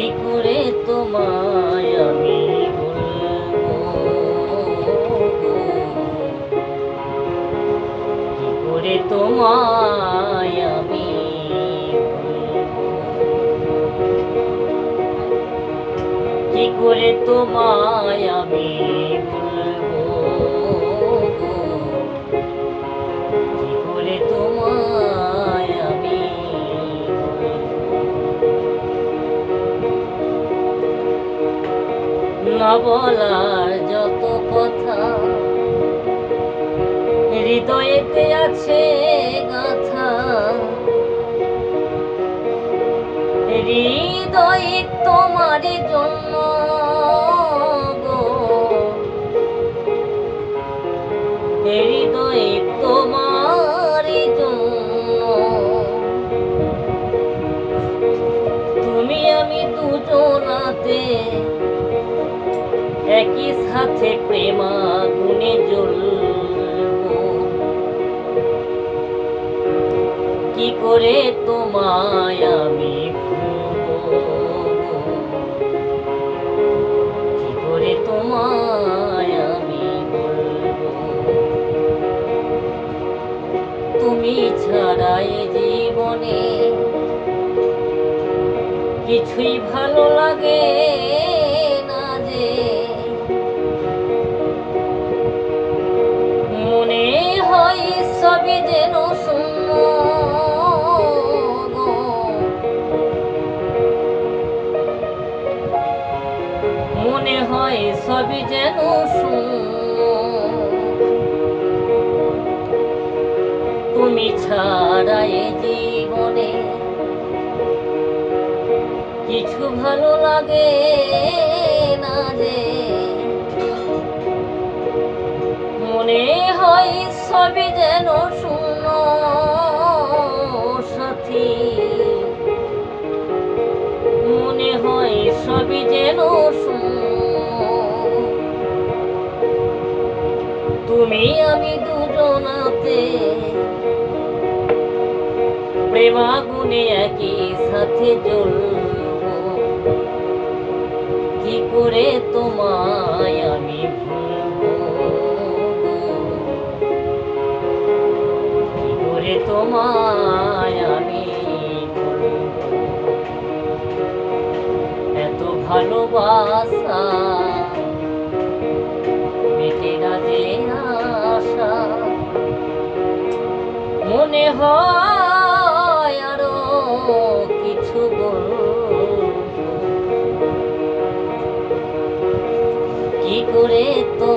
কি করে তোমায় আমি বলবো, কি করে তোমায় আমি বলবো, কি করে তোমায় আমি বলবো, কি করে তোমায় আমি না বলার যত কথা হৃদয়েতে আছে গাথা, হৃদয়ে তোমার জন্য গো, হৃদয়ে তোমার জন্য তুমি আমি দুজনাতে একই সাথে প্রেমাগুনে জ্বলবো, কি করে তোমায় আমি ভুলবো, কি করে তোমায় আমি বলবো, তুমি ছাড়া এ জীবনে কিছুই ভালো লাগে না যে, মনে হয় সবই যেন শূন্য গো, মনে হয় সবই যেন শূন্য, তুমি ছাড়া এ জীবনে কিছু ভালো লাগে না যে, মনে হয় সবই যেন শূন্য সাথী, মনে হয় সবই যেন শূন্য, তুমি আমি দুজনাতে প্রেমাগুনে একই সাথে জ্বলবো, কি করে তোমায় আমি ভুলবো, কি করে তোমায় আমি বলবো, এত ভালোবাসা মেটে না যে আশা, মনে হয় আরো কিছু বলবো, কি করে তো